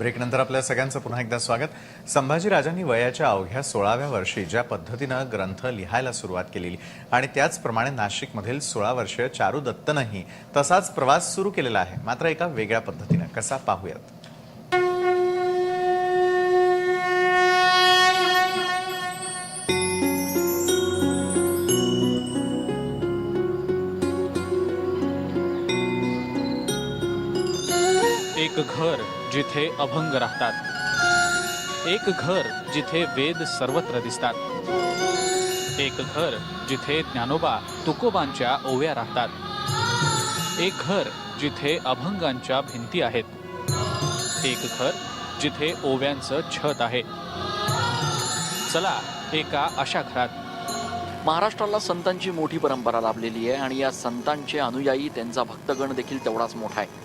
ब्रेकनंतर आपल्या सगळ्यांचं पुन्हा एकदा स्वागत. संभाजीराजांनी वयाच्या अवघ्या 16व्या वर्षी ज्या पद्धतीनं ग्रंथ लिहायला सुरुवात केलेली आणि त्याचप्रमाणे नाशिकमधील 16 वर्षीय चारू दत्तनंही तसाच प्रवास सुरू केलेला आहे, मात्र एका वेगळ्या पद्धतीनं. कसा पाहूयात. एक घर जिथे अभंग राहतात, एक घर जिथे वेद सर्वत्र दिसतात, एक घर जिथे ज्ञानोबा तुकोबांच्या ओव्या राहतात, एक घर जिथे अभंगांच्या भिंती आहेत, एक घर जिथे ओव्यांचं छत आहे. चला एका अशा घरात. महाराष्ट्राला संतांची मोठी परंपरा लाभलेली आहे आणि या संतांचे अनुयायी, त्यांचा भक्तगण देखील तेवढाच मोठा आहे.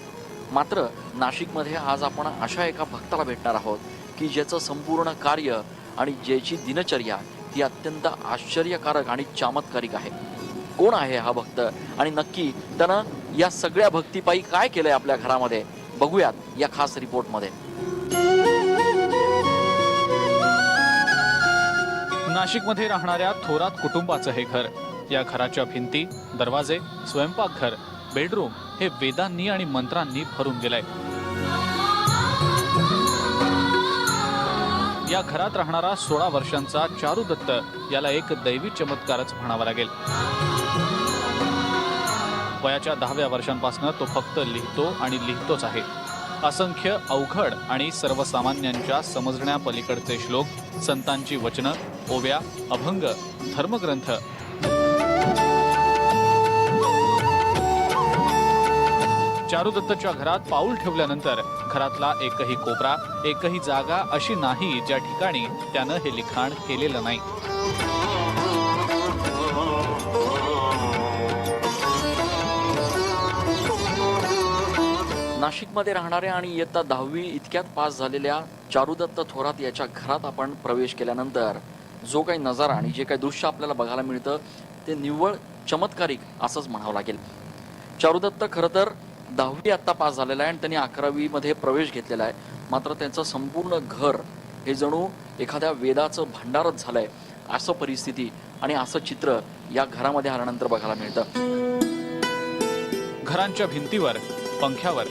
मात्र नाशिकमध्ये आज आपण अशा एका भक्ताला भेटणार आहोत की ज्याचं संपूर्ण कार्य आणि ज्याची दिनचर्या ही अत्यंत आश्चर्यकारक आणि चमत्कारिक आहे. कोण आहे हा भक्त आणि नक्की त्यानं या सगळ्या भक्तीपायी काय केलंय आपल्या घरामध्ये, बघूयात या खास रिपोर्टमध्ये. नाशिकमध्ये राहणाऱ्या थोरात कुटुंबाचं हे घर. या घराच्या भिंती, दरवाजे, स्वयंपाकघर, बेडरूम हे वेदांनी आणि मंत्रांनी भरून गेलंय. या घरात राहणारा 16 वर्षांचा चारू दत्त याला एक दैवी चमत्कारच म्हणावा लागेल. वयाच्या 10व्या वर्षांपासून तो फक्त लिहितो आणि लिहितोच आहे. असंख्य अवघड आणि सर्वसामान्यांच्या समजण्या पलीकडचे श्लोक, संतांची वचनं, ओव्या, अभंग, धर्मग्रंथ. चारू दत्तच्या घरात पाऊल ठेवल्यानंतर घरातला एकही कोपरा, एकही जागा अशी नाही ज्या ठिकाणी त्यानं हे लिखाण केलेलं नाही. नाशिकमध्ये राहणाऱ्या आणि इयत्ता 10वी इतक्यात पास झालेल्या चारुदत्त थोरात याच्या घरात आपण प्रवेश केल्यानंतर जो काही नजारा आणि जे काही दृश्य आपल्याला बघायला मिळतं ते निव्वळ चमत्कारिक असंच म्हणावं लागेल. चारुदत्त खरं तर 10वी आत्ता पास झालेला आहे आणि त्यांनी 11वी मध्ये प्रवेश घेतलेला आहे. मात्र त्यांचं संपूर्ण घर हे जणू एखाद्या वेदाचं भांडारच झालंय, असं परिस्थिती आणि असं चित्र या घरामध्ये आल्यानंतर बघायला मिळतं. घरांच्या भिंतीवर, पंख्यावर,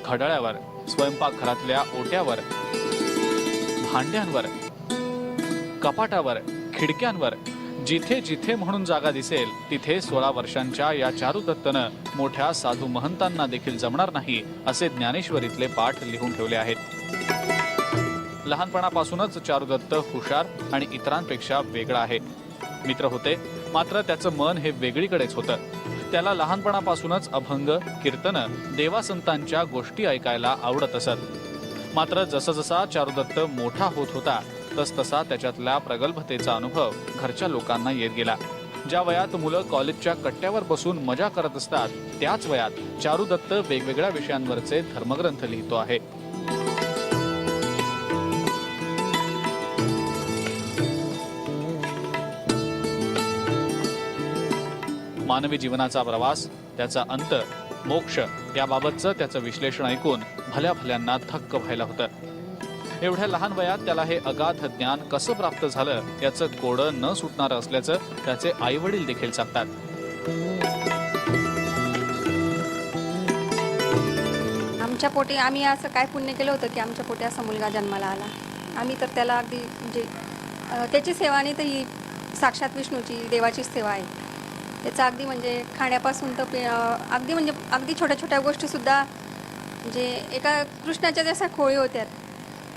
घड्याळावर, स्वयंपाकघरातल्या ओट्यावर, भांड्यांवर, कपाटावर, खिडक्यांवर जिथे जिथे म्हणून जागा दिसेल तिथे 16 वर्षांच्या या चारू दत्तनं मोठ्या साधू महंतांना देखील जमणार नाही असे ज्ञानेश्वरीतले पाठ लिहून ठेवले आहेत. लहानपणापासूनच चारू दत्त हुशार आणि इतरांपेक्षा वेगळा आहे. मित्र होते, मात्र त्याचं मन हे वेगळीकडेच होतं. त्याला लहानपणापासूनच अभंग, कीर्तनं, देवासंतांच्या गोष्टी ऐकायला आवडत असत. मात्र जसजसा चारुदत्त मोठा होत होता तसतसा त्याच्यातल्या प्रगल्भतेचा अनुभव घरच्या लोकांना येत गेला. ज्या वयात मुलं कॉलेजच्या कट्ट्यावर बसून मजा करत असतात त्याच वयात चारुदत्त वेगवेगळ्या विषयांवरचे धर्मग्रंथ लिहितो आहे. मानवी जीवनाचा प्रवास, त्याचा अंत, मोक्ष याबाबतचं त्याचं विश्लेषण ऐकून भल्या भल्यांना थक्क व्हायला होतं. एवढ्या लहान वयात त्याला हे अगाध ज्ञान कसं प्राप्त झालं याचं कोडं न सुटणारं असल्याचं त्याचे आई वडील देखील सांगतात. आमच्या पोटी आम्ही असं काय पुण्य केलं होतं की आमच्या पोटी असा मुलगा जन्माला आला. आम्ही तर त्याला अगदी म्हणजे त्याची सेवा नाही तर ही साक्षात विष्णूची, देवाचीच सेवा आहे. त्याचं अगदी म्हणजे खाण्यापासून तर अगदी छोट्या छोट्या गोष्टीसुद्धा म्हणजे एका कृष्णाच्या जशा खोळी होत्या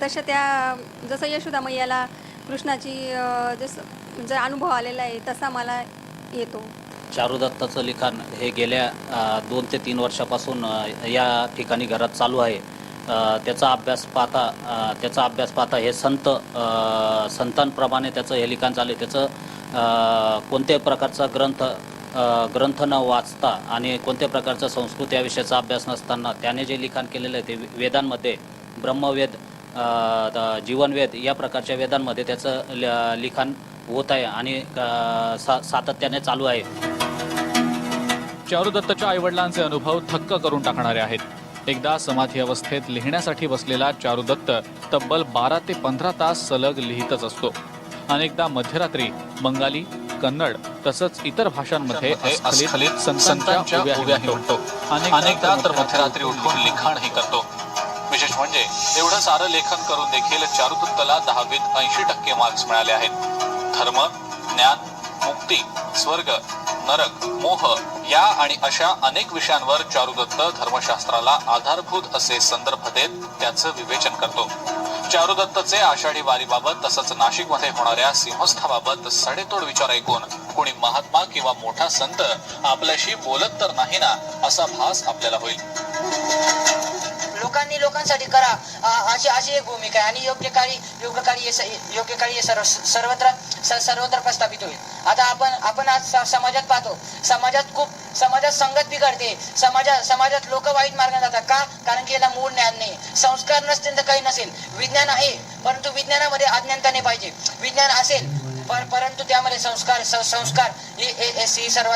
तशा त्या, जसं यशोदा मैयाला कृष्णाची जसं जे अनुभव आलेला आहे तसा मला येतो. चारू दत्ताचं लिखाण हे गेल्या 2 ते 3 वर्षापासून या ठिकाणी घरात चालू आहे. त्याचा अभ्यास पाहता हे संतांप्रमाणे त्याचं हे लिखाण चालू आहे. त्याचं कोणत्याही प्रकारचा ग्रंथ न वाचता आणि कोणत्या प्रकारचा संस्कृत या विषयाचा अभ्यास नसताना त्याने जे लिखाण केलेलं आहे ते वेदांमध्ये, ब्रह्मवेद, जीवनवेद या प्रकारच्या वेदांमध्ये त्याचं लिखाण होत आहे आणि सातत्याने चालू आहे. चारू दत्तच्या आईवडिलांचे अनुभव थक्क करून टाकणारे आहेत. एकदा समाधी अवस्थेत लिहिण्यासाठी बसलेला चारुदत्त तब्बल 12 ते 15 तास सलग लिहितच असतो. अनेकदा मध्यरात्री बंगाली, कन्नड तसंच इतर भाषांमध्ये अस्खलित संतांच्या ओव्याही म्हणतो. अनेकदा तर मध्यरात्री उठून लिखाणही करतो. विशेष म्हणजे एवढं सारं लेखन करून देखील चारुदत्तला 10वीत 80% मार्क्स मिळाले आहेत. धर्म, ज्ञान, मुक्ती, स्वर्ग, नरक, मोह या आणि अशा अनेक विषयांवर चारुदत्त धर्मशास्त्राला आधारभूत असे संदर्भ देत त्याचं विवेचन करतो. चारुदत्तचे आषाढी वारीबाबत तसंच नाशिकमध्ये होणाऱ्या सिंहस्थाबाबत सडेतोड विचार ऐकून कोणी महात्मा किंवा मोठा संत आपल्याशी बोलत तर नाही ना असा भास आपल्याला होईल. लोकांनी लोकांसाठी करा अशी एक भूमिका आहे आणि योग्य काळी हे सर्वत्र प्रस्थापित होईल. आता आपण आज समाजात पाहतो, समाजात संगत बिघडते, समाजात लोक वाईट मार्गाने जातात. का? कारण की याला मूळ ज्ञान नाही, संस्कार नसतील तर काही नसेल. विज्ञान आहे परंतु विज्ञानामध्ये अज्ञानता नाही पाहिजे. विज्ञान असेल परंतु त्यामध्ये संस्कार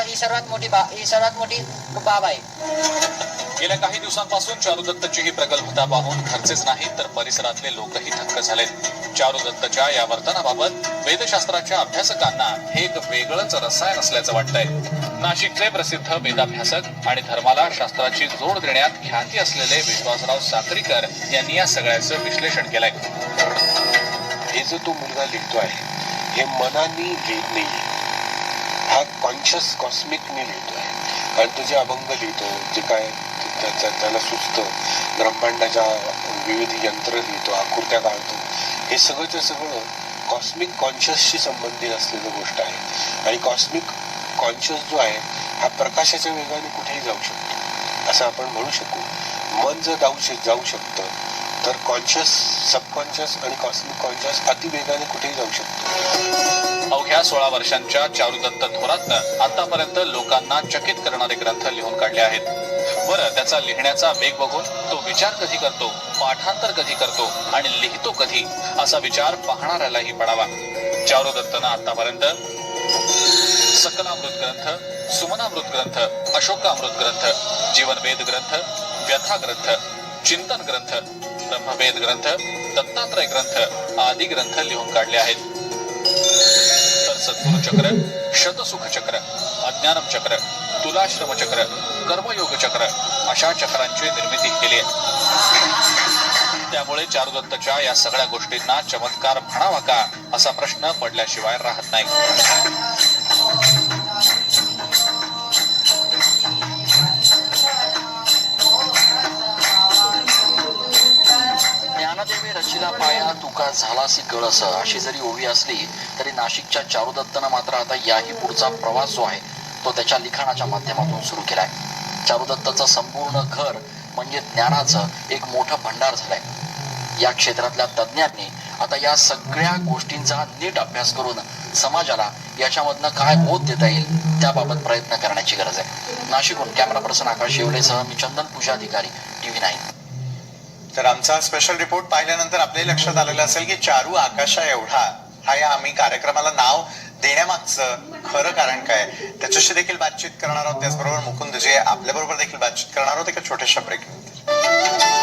ही सर्वात मोठी बाब आहे. गेल्या काही दिवसांपासून चारुदत्तची ही प्रगल्भता पाहून घरचेच नाही तर परिसरातले लोकही थक्क झालेत. चारुदत्तच्या या वर्तनाबाबत वेदशास्त्राच्या अभ्यासकांना हे एक वेगळंच रसायन असल्याचं वाटतंय. नाशिकचे प्रसिद्ध वेदाभ्यासक आणि धर्माला शास्त्राची जोड देण्यात ख्याती असलेले विश्वासराव साक्रीकर यांनी या सगळ्याचं विश्लेषण केलंय. हे जो तो मुलगा लिहितो आहे हे मनाने लिहित नाही, हा कॉन्शियस कॉस्मिकने लिहितो आहे. कारण तो जे अभंग लिहितो, जे काय त्याला सुचतं, ब्रह्मांडाच्या विविध यंत्र लिहितो, आकृत्या काढतो, हे सगळंच्या सगळं कॉस्मिक कॉन्शियसशी संबंधित असलेली गोष्ट आहे. आणि कॉस्मिक कॉन्शियस जो आहे हा प्रकाशाच्या वेगाने कुठेही जाऊ शकतो असं आपण म्हणू शकू. मन जर जाऊ शकतं तर कॉन्शियस, सबकॉन्शियस आणि कॉस्मिक कॉन्शियस अतिवेगाने कुठेही जाऊ शकतो. अवघ्या 16 वर्षांच्या चारुदत्त थोरातनं आतापर्यंत लोकांना चकित करणारे ग्रंथ लिहून काढले आहेत. बरं, त्याचा लिहिण्याचा वेग बघून तो विचार कधी करतो, पाठांतर कधी करतो आणि लिहितो कधी असा विचार पाहणाऱ्यालाही पडावा. चारुदत्तनं आतापर्यंत सकलामृत ग्रंथ, सुमनामृत ग्रंथ, अशोकामृत ग्रंथ, जीवनवेद ग्रंथ, व्यथा ग्रंथ, चिंतन ग्रंथ, ब्रह्मवेद ग्रंथ, दत्तात्रय ग्रंथ आदी ग्रंथ लिहून काढले आहेत. तर सद्गुरु चक्र, शतसुख चक्र, अज्ञानम चक्र, तुलाश्रम चक्र, कर्मयोग चक्र अशा चक्रांची निर्मिती केली आहे. त्यामुळे चारुदत्तच्या या सगळ्या गोष्टींना चमत्कार म्हणावा का असा प्रश्न पडल्याशिवाय राहत नाही. ज्ञानदेवे रचिला पाया तुका झालासी कळस अशी जरी ओवी असली तरी नाशिकच्या चारुदत्तनं मात्र आता याही पुढचा प्रवास जो आहे तो त्याच्या लिखाणाच्या माध्यमातून सुरू केलाय. चारुदत्तचं संपूर्ण घर म्हणजे ज्ञानाचं एक मोठं भंडार झालंय. या क्षेत्रातल्या तज्ज्ञांनी आता या सगळ्या गोष्टींचा नीट अभ्यास करून समाजाला याच्यामधनं काय बोध देता येईल त्याबाबत प्रयत्न करण्याची गरज आहे. नाशिकहून कॅमेरा पर्सन आकाश शेवलेसह मी चंदन पूजाधिकारी, TV9. तर आमचा स्पेशल रिपोर्ट पाहिल्यानंतर आपल्याही लक्षात आलेलं असेल की चारू आकाशा एवढा हा या आम्ही कार्यक्रमाला नाव देण्यामागचं खरं कारण काय, त्याच्याशी देखील बातचीत करणार आहोत. त्याचबरोबर मुकुंद जे आपल्या बरोबर देखील बातचीत करणार आहोत एका छोट्याशा ब्रेकनंतर.